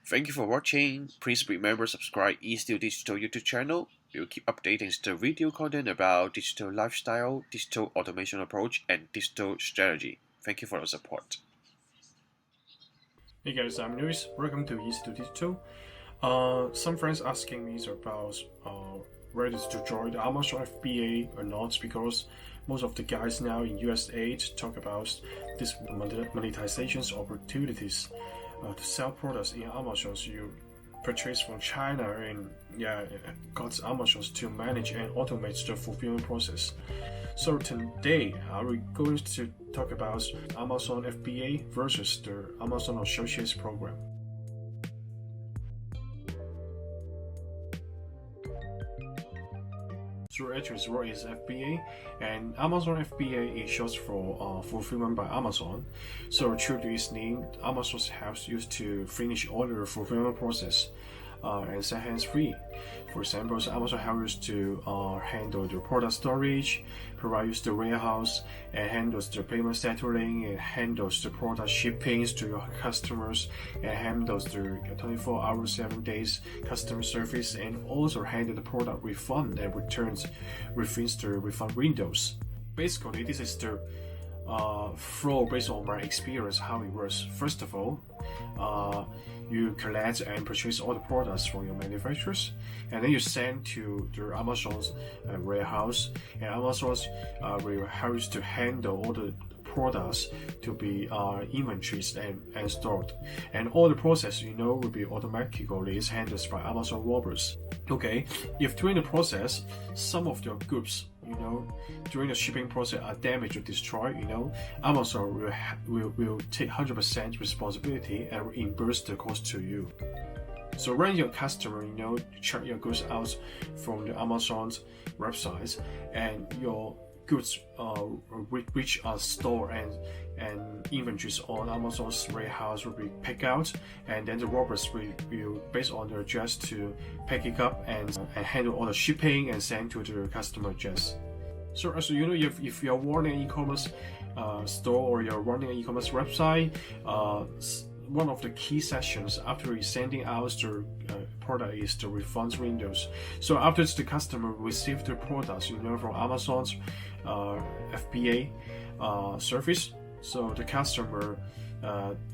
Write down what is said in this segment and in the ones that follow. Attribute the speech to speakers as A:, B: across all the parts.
A: Thank you for watching. Please remember subscribe Easy2Digital YouTube channel. We'll keep updating the video content about digital lifestyle, digital automation approach, and digital strategy. Thank you for your support.
B: Hey guys, I'm Luis. Welcome to Easy2Digital. Some friends asking me about whether to join the Amazon FBA or not, because most of the guys now in USA talk about this monetization opportunities to sell products in Amazon. So you purchase from China and got Amazon to manage and automate the fulfillment process. So today we're going to talk about Amazon FBA versus the Amazon Associates program. So actually, what is FBA? And Amazon FBA is short for Fulfillment by Amazon. So true to its name, Amazon helps you to finish all the fulfillment process and set hands-free. For example, Amazon helps you to handle the product storage, provide you the warehouse, and handles the payment settling, and handles the product shippings to your customers, and handles the 24 hours, 7 days customer service, and also handle the product refund and returns within the refund windows. Basically, this is the flow based on my experience how it works. First of all, you collect and purchase all the products from your manufacturers, and then you send to the Amazon's warehouse, and Amazon's will help you to handle all the products to be inventories and stored, and all the process will be automatically handled by Amazon robots. Okay, if during the process some of your goods during the shipping process are damaged or destroyed, Amazon will take 100% responsibility and reimburse the cost to you. So when your customer, check your goods out from the Amazon's website, and your goods reach a store and inventories on Amazon's warehouse will be picked out, and then the robots will based on their address to pick it up and handle all the shipping and send to the customer address. So as you know, if you're running an e-commerce store or you're running an e-commerce website, one of the key sessions after sending out the product is the refunds windows. So after the customer receives the products, from Amazon's FBA service, so the customer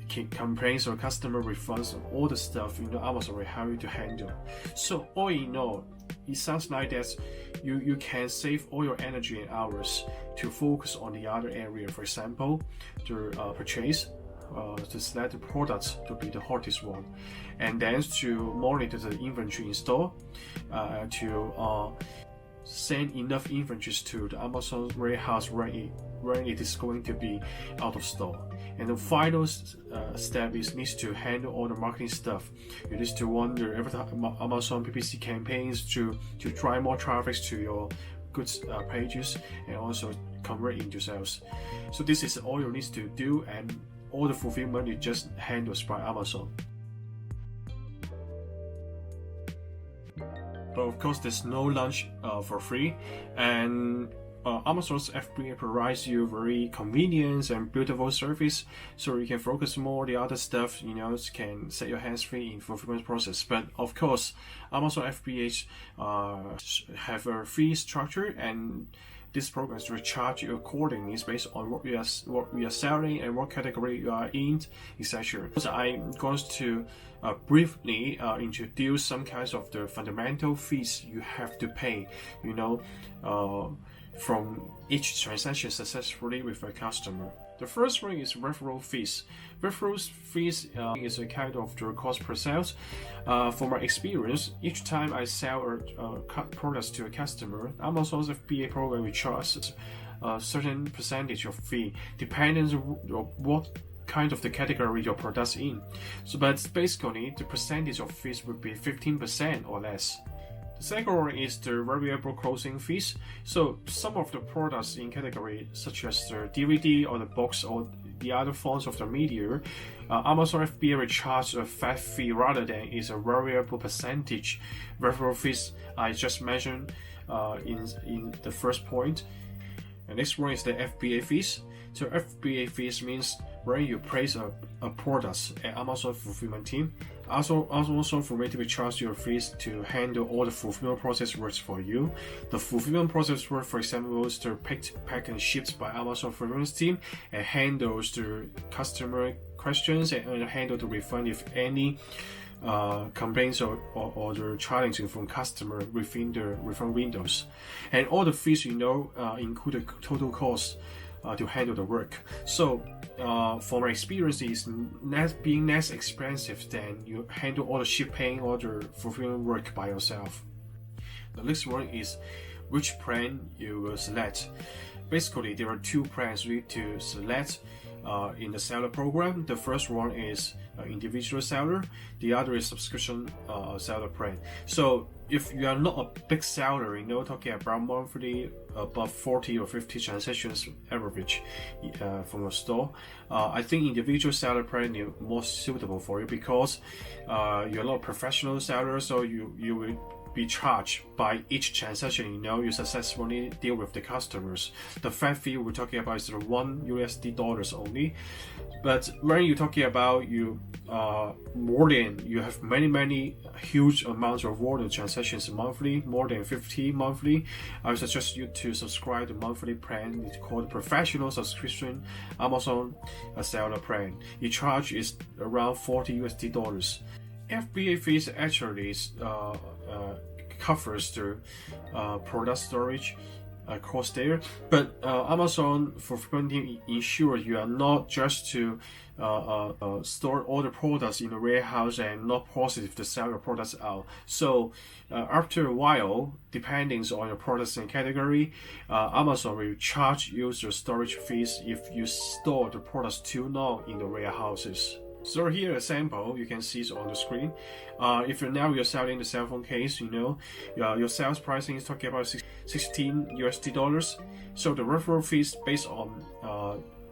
B: complains or customer refunds all the stuff, Amazon will help you to handle. So all in all, it sounds like that you can save all your energy and hours to focus on the other area. For example, the purchase, to select the products to be the hottest one, and then to monitor the inventory in store, to send enough inventories to the Amazon warehouse when it is going to be out of store. And the final step is needs to handle all the marketing stuff. You need to wonder every time Amazon PPC campaigns to drive more traffic to your goods pages and also convert into sales. So this is all you need to do, and all the fulfillment is just handled by Amazon. But of course, there's no lunch for free, and Amazon's FBA provides you very convenient and beautiful service, so you can focus more on the other stuff. Can set your hands free in fulfillment process. But of course, Amazon FBA have a fee structure, and this program is recharge you accordingly based on what we are selling and what category you are in, etc. So I'm going to briefly introduce some kinds of the fundamental fees you have to pay, from each transaction successfully with a customer. The first one is referral fees. Referral fees is a kind of the cost per sales. From my experience, each time I sell products to a customer, Amazon's FBA program will charge a certain percentage of fee, depending on what kind of the category your products in. So, but basically, the percentage of fees would be 15% or less. The second one is the variable closing fees. So some of the products in category such as the DVD or the box or the other forms of the media, Amazon FBA will charge a flat fee rather than is a variable percentage referral fees I just mentioned in the first point. The next one is the FBA fees. So FBA fees means when you place a product at Amazon fulfillment team, Amazon fulfillment will charge your fees to handle all the fulfillment process works for you. The fulfillment process work, for example, is to picked, packed, and shipped by Amazon fulfillment team and handles the customer questions and handle the refund if any complaints or the challenging from customer within the refund windows. And all the fees include the total cost to handle the work. So from my experience, it's being less expensive than you handle all the shipping or the fulfillment work by yourself. The next one is which plan you will select. Basically, there are two plans you need to select in the seller program. The first one is individual seller, the other is subscription seller plan. So if you are not a big seller, talking about monthly above 40 or 50 transactions average from a store, I think individual seller plan is more suitable for you because you're not a professional seller, so you will be charged by each transaction you successfully deal with the customers. The flat fee we're talking about is $1 only. But when you're talking about you have many huge amounts of volume transactions monthly, more than 50 monthly, I would suggest you to subscribe to monthly plan. It's called professional subscription Amazon seller plan. The charge is around $40. FBA fees actually covers the product storage cost there, but Amazon fulfillment team ensures you are not just to store all the products in the warehouse and not process the sell your products out. So after a while, depending on your products and category, Amazon will charge you the storage fees if you store the products too long in the warehouses. So here a sample you can see on the screen. If you're selling the cell phone case, your sales pricing is talking about $16. So the referral fees based on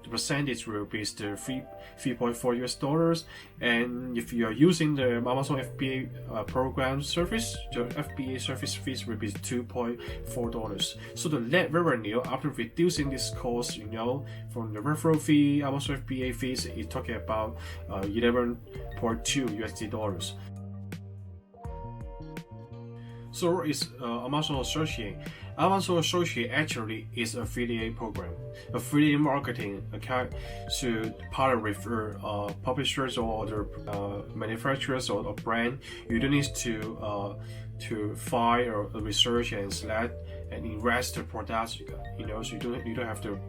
B: the percentage will be the $3.4. And if you are using the Amazon FBA program service, the FBA service fees will be $2.4. So the net revenue after reducing this cost, from the referral fee, Amazon FBA fees, is talking about $11.2. So is Amazon Associate. Amazon Associate actually is an affiliate program. Affiliate marketing account to partner with publishers or other manufacturers or brand. You don't need to find or research and select and invest the products. So you don't have to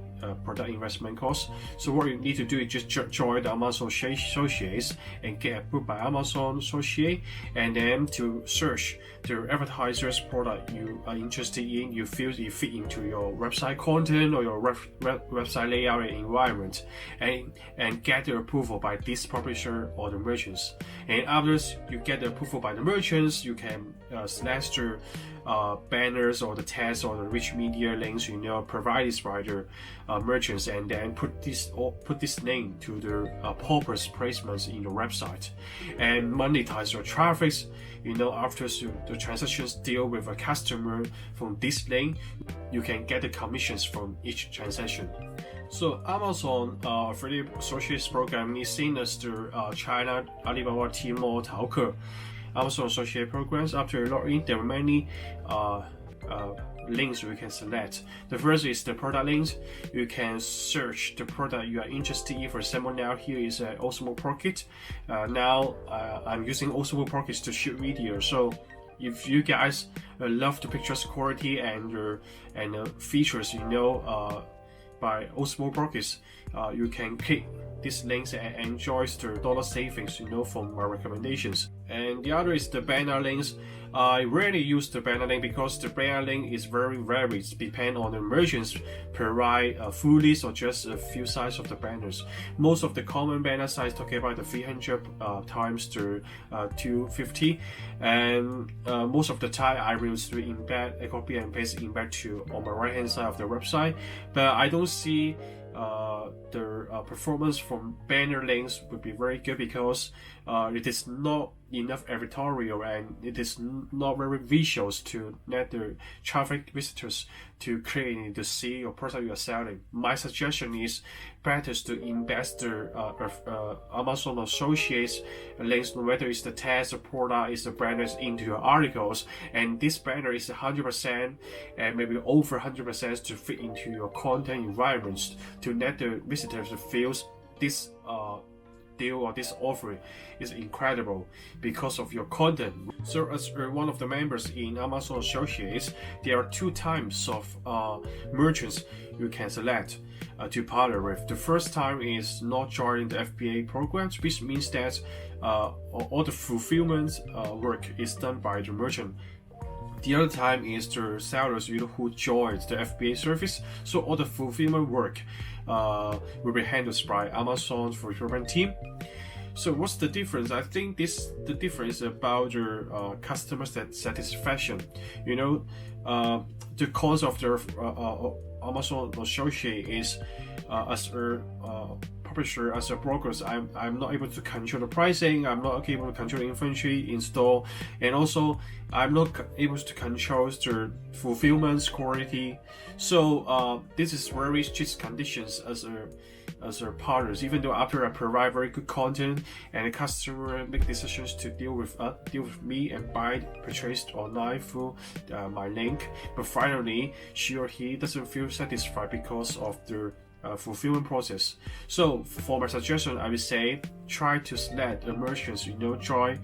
B: product investment costs. So what you need to do is just join the Amazon Associates and get approved by Amazon Associate, and then to search the advertisers product you are interested in, you feel it fit into your website content or your website layout and environment, and get the approval by this publisher or the merchants. And after you get the approval by the merchants, you can select the banners or the text or the rich media links provided by the merchants, and then put this link to the purpose placements in your website and monetize your traffic. After the transactions deal with a customer from this link, you can get the commissions from each transaction. So Amazon Affiliate Associates program is seen as the China, Alibaba, Tmall, Taoke Amazon Associate programs. After you log in, there are many links you can select. The first is the product links. You can search the product you are interested in. For example, now here is an Osmo Pocket. Now I'm using Osmo Pocket to shoot video. So if you guys love the pictures quality and features by Osmo Pockets, you can click these links and enjoy the dollar savings from my recommendations. And the other is the banner links. I rarely use the banner link because the banner link is very varied, depend on the merchants provide a full list or just a few sizes of the banners. Most of the common banner size talking about the 300 times the 250, and most of the time I will embed a copy and paste embed to on my right hand side of the website, but I don't see the performance from banner links would be very good because it is not enough editorial and it is not very visuals to let the traffic visitors to clearly to see your product you are selling. My suggestion is better to embed the Amazon Associates links, no matter it's the test, the product, is the branders into your articles, and this banner is 100% and maybe over 100% to fit into your content environments to let the visitors feel this deal or this offer is incredible because of your content. So as one of the members in Amazon Associates, there are two types of merchants you can select to partner with. The first time is not joining the FBA programs, which means that all the fulfillment work is done by the merchant. The other time is the sellers who joined the FBA service, so all the fulfillment work will be handled by Amazon's fulfillment team. So what's the difference? I think the difference is about your customer satisfaction. The concept of the Amazon Associate is as a publisher, as a broker, I'm not able to control the pricing, I'm not able to control the inventory install, and also I'm not able to control the fulfillment quality. So this is very strict conditions as a partners. Even though after I provide very good content and the customer make decisions to deal with me and purchase online through my link, but finally she or he doesn't feel satisfied because of the fulfillment process. So for my suggestion, I would say try to select the merchants join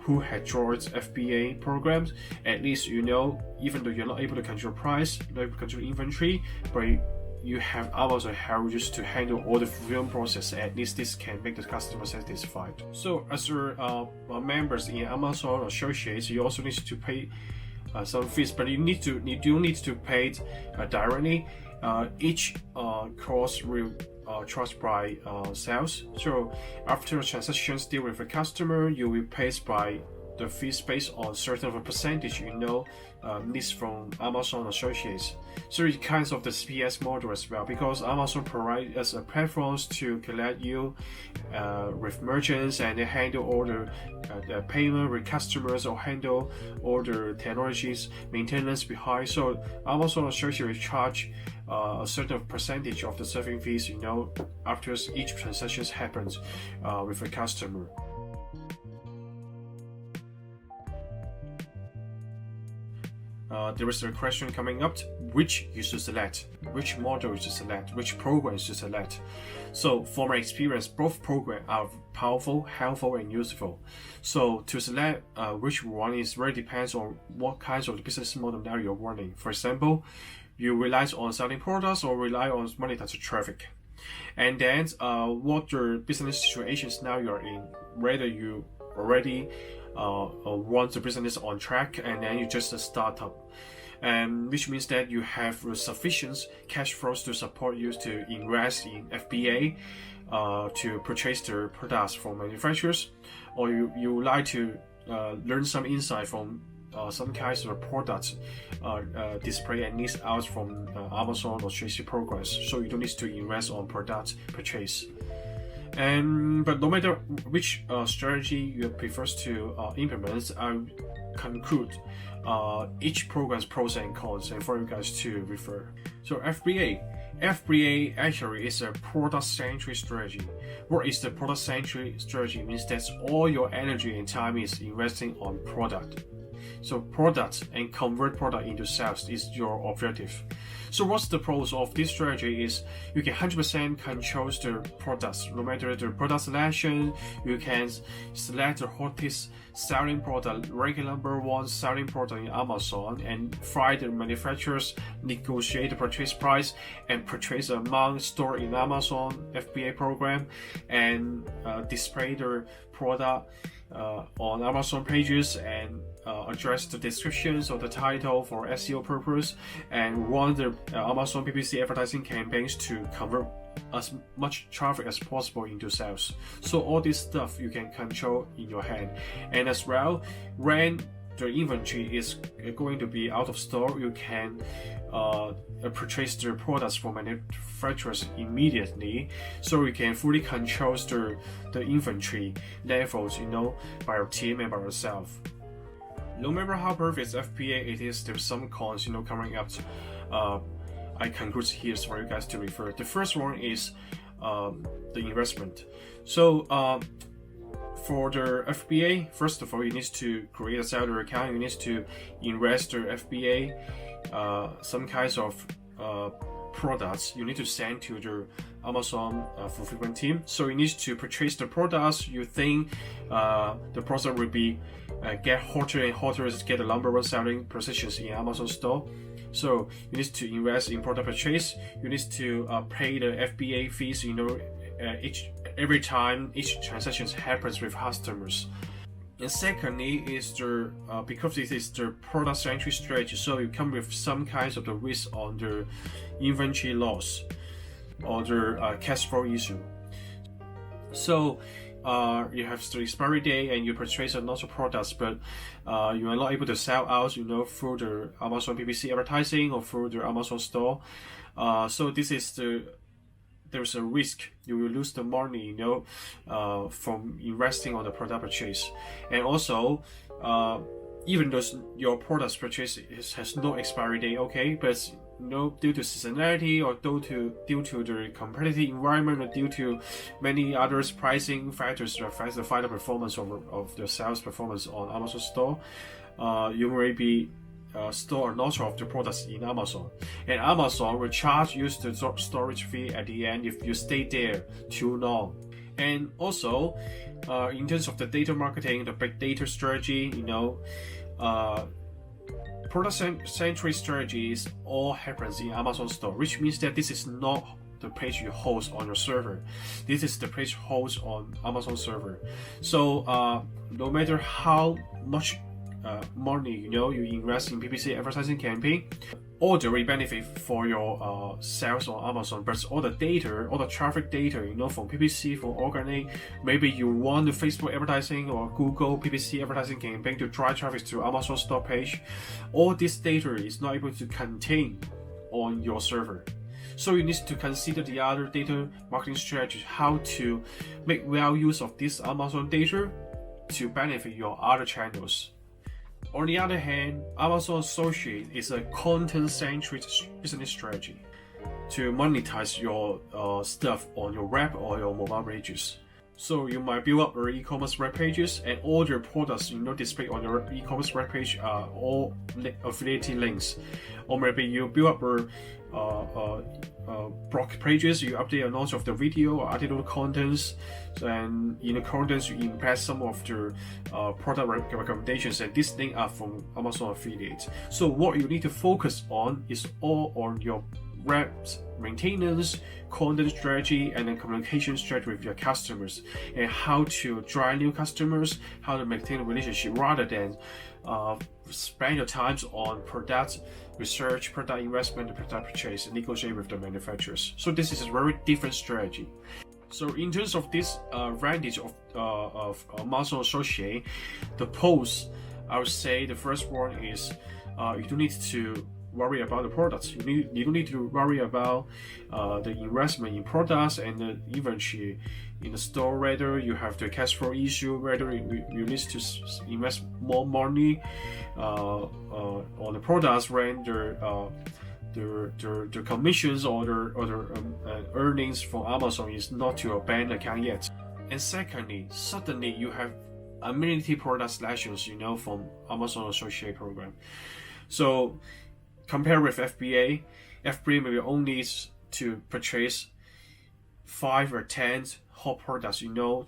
B: who had joined FBA programs. At least even though you're not able to control price, not able to control inventory, but you have Amazon help just to handle all the fulfillment process. At least this can make the customer satisfied. So as your members in Amazon Associates, you also need to pay some fees, but you do need to pay directly. Each course will charged by sales. So after transactions deal with a customer, you will pay by the fees based on certain percentage list from Amazon Associates. So it kinds of the CPS model as well, because Amazon provides us a platforms to collect you with merchants and they handle all the payment with customers or handle all the technologies maintenance behind. So Amazon Associates will charge a certain percentage of the serving fees after each transaction happens with a customer. There is a question coming up: which you should select, which model you should select, which program you should select. So, for my experience, both programs are powerful, helpful, and useful. So, to select which one is very depends on what kinds of the business model now you're running. For example, you rely on selling products or rely on monetizing traffic, and then what your business situations now you're in, whether you already run the business on track and then you just a startup, and which means that you have sufficient cash flows to support you to invest in FBA to purchase the products from manufacturers, or you like to learn some insight from some kinds of products display and list out from Amazon or Tracy programs, so you don't need to invest on product purchase. But no matter which strategy you prefer to implement, I conclude each program's pros and cons and for you guys to refer. So FBA actually is a product-centric strategy. What is the product-centric strategy? It means that all your energy and time is investing on product. So product and convert product into sales is your objective. So what's the pros of this strategy is you can 100% control the products. No matter the product selection, you can select the hottest selling product, rank number one selling product in Amazon, and find the manufacturers, negotiate the purchase price, and purchase amount stored in Amazon FBA program, and display the product on Amazon pages and address the descriptions or the title for SEO purpose, and run the Amazon PPC advertising campaigns to convert as much traffic as possible into sales. So all this stuff you can control in your hand, and as well run the inventory is going to be out of stock, you can purchase the products from manufacturers immediately, so you can fully control the inventory levels, by your team and by yourself. No matter how perfect FBA it is, there's some cons, coming up. I conclude here for you guys to refer. The first one is the investment. So for the FBA, first of all, you need to create a salary account. You need to invest the FBA, some kinds of products you need to send to the Amazon fulfillment team. So you need to purchase the products you think the product will be get hotter and hotter as get the number one selling positions in Amazon store. So you need to invest in product purchase. You need to pay the FBA fees, every time each transaction happens with customers. And secondly is because this is the product centric strategy, so you come with some kinds of the risk on the inventory loss or the cash flow issue. So you have the expiry date and you purchase a lot of products, but you are not able to sell out, through the Amazon PPC advertising or through the Amazon store. So there's a risk you will lose the money, from investing on the product purchase. And also, even though your product's purchase has no expiry date, okay, but due to seasonality or due to the competitive environment or due to many other pricing factors that affect the final performance of the sales performance on Amazon store, you may be store a lot of the products in Amazon, and Amazon will charge you the storage fee at the end if you stay there too long. And also, in terms of the data marketing, the big data strategy, product-centric strategies all happens in Amazon store, which means that this is not the page you host on your server. This is the page host on Amazon server. So no matter how much money you invest in PPC advertising campaign, all the benefit for your sales on Amazon, but all the data, all the traffic data, from PPC, from organic, maybe you want the Facebook advertising or Google PPC advertising campaign to drive traffic to Amazon store page, all this data is not able to contain on your server. So you need to consider the other data marketing strategy, how to make well use of this Amazon data to benefit your other channels. On the other hand, Amazon Associate is a content-centric business strategy to monetize your stuff on your web or your mobile pages. So you might build up your e-commerce web pages, and all your products displayed on your e-commerce web page are all affiliated links. Or maybe you build up your blog pages, you update a lot of the video or article contents, and in the contents you embed some of the product recommendations, and these things are from Amazon affiliates. So what you need to focus on is all on your web maintenance, content strategy, and then communication strategy with your customers, and how to drive new customers, how to maintain a relationship, rather than spend your time on product research, product investment, product purchase, and negotiate with the manufacturers. So this is a very different strategy. So in terms of this advantage of Amazon Associate, the pros, I would say the first one is you don't need to worry about the products. You don't need to worry about the investment in products and the inventory in the store, whether you have the cash flow issue, whether you need to invest more money on the products when the commissions or the earnings from Amazon is not to your bank account yet. And secondly, suddenly you have amenity product selections, from Amazon Associate program. So compared with FBA maybe only needs to purchase 5 or 10 hot products, to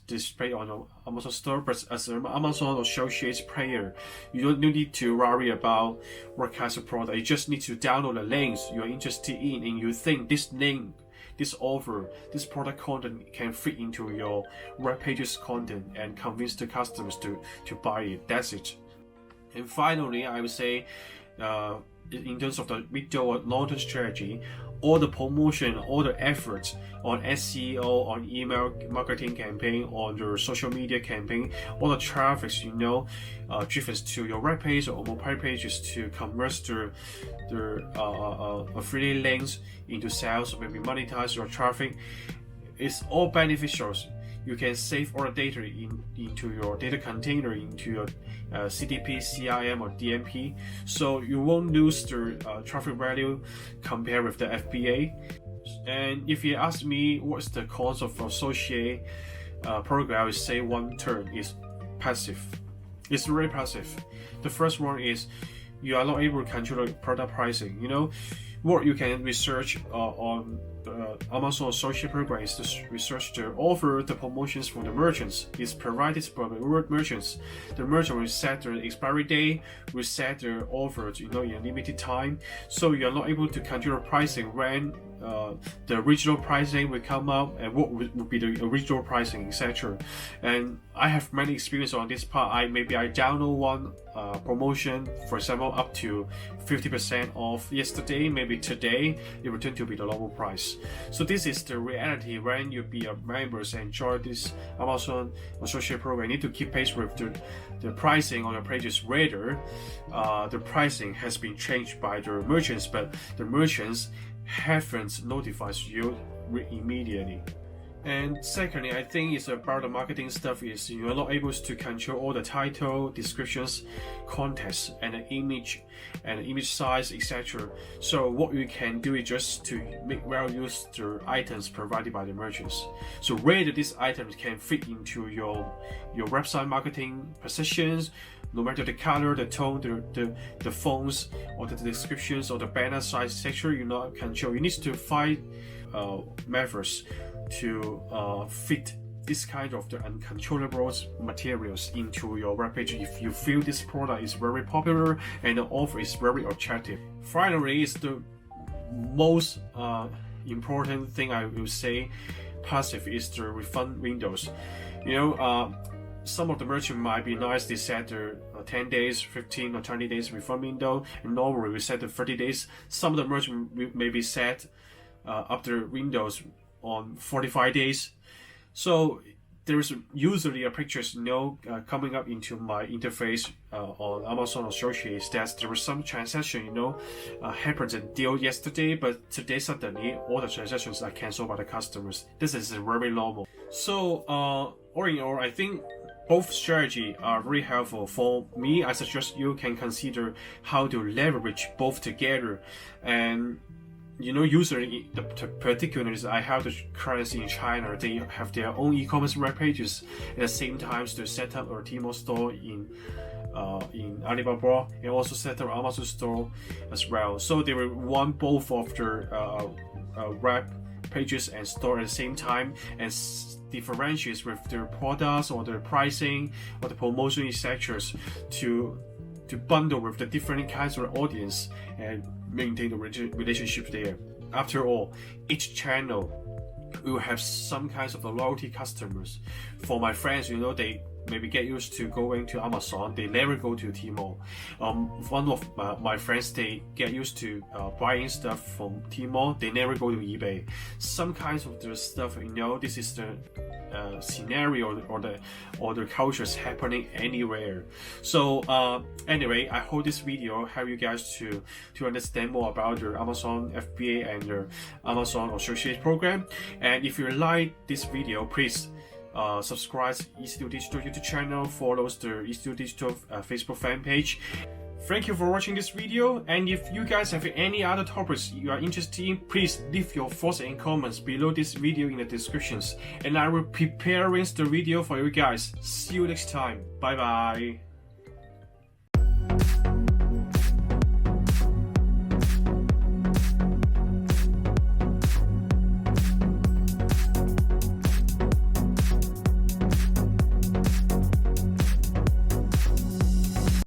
B: display on your Amazon store. But as an Amazon Associates player, you don't need to worry about what kinds of product. You just need to download the links you're interested in, and you think this link, this offer, this product content can fit into your web pages content and convince the customers to buy it. That's it. And finally, I would say, in terms of the video or long-term strategy, all the promotion, all the efforts on SEO, on email marketing campaign, on your social media campaign, all the traffic, driven to your web page or mobile pages to convert the affiliate links into sales, or maybe monetize your traffic. It's all beneficial. You can save all the data into your data container, into your CDP, CRM, or DMP, so you won't lose the traffic value compared with the FBA. And if you ask me what's the cause of associate program, I would say one term is passive. It's very passive. The first one is you are not able to control the product pricing. What you can research on the Amazon Associate Program is to research the offer, the promotions from the merchants. It's provided by the merchants. The merchant will set the expiry date, will set the offer, in a limited time. So you are not able to control the pricing when the original pricing will come up and what would be the original pricing, etc. And I have many experience on this part. I download one promotion, for example, up to 50% off yesterday, maybe today it will turn to be the normal price. So this is the reality when you be a members and join this Amazon Associate Program. You need to keep pace with the pricing on your pages. Whether the pricing has been changed by the merchants, but the merchants haven't notified you immediately. And secondly, I think it's about the marketing stuff is you are not able to control all the title, descriptions, context, and the image size, etc. So what you can do is just to make well use the items provided by the merchants. So whether these items can fit into your website marketing positions, no matter the color, the tone, the fonts, or the descriptions, or the banner size, etc. You not control. You need to find methods to fit this kind of the uncontrollable materials into your web page if you feel this product is very popular and the offer is very attractive. Finally, is the most important thing I will say passive is the refund windows. Some of the merchant might be nice, they set the 10 days, 15 or 20 days refund window, and normally we set the 30 days. Some of the merchant may be set up the windows on 45 days. So there's usually a pictures coming up into my interface on Amazon Associates that there was some transaction happened and deal yesterday, but today suddenly all the transactions are cancelled by the customers. This is very normal. So all in all, I think both strategies are very helpful. For me, I suggest you can consider how to leverage both together. And usually the particulars, I have the clients in China, they have their own e-commerce web pages. At the same time, to set up a Tmall store in Alibaba, and also set up Amazon store as well. So they will want both of their web pages and store at the same time, and differentiates with their products or their pricing or the promotion, etc. to bundle with the different kinds of audience and maintain the relationship there. After all, each channel will have some kinds of loyalty customers. For my friends, they maybe get used to going to Amazon, they never go to Tmall. One of my friends, they get used to buying stuff from Tmall, they never go to eBay. Some kinds of the stuff, this is the scenario or the cultures happening anywhere. So anyway, I hope this video help you guys to understand more about the Amazon FBA and the Amazon Associate Program. And if you like this video, please subscribe Easy2Digital YouTube channel, follows the Easy2Digital Facebook fan page. Thank you for watching this video, and if you guys have any other topics you are interested in, please leave your thoughts and comments below this video in the descriptions, and I will prepare the video for you guys. See you next time. Bye bye.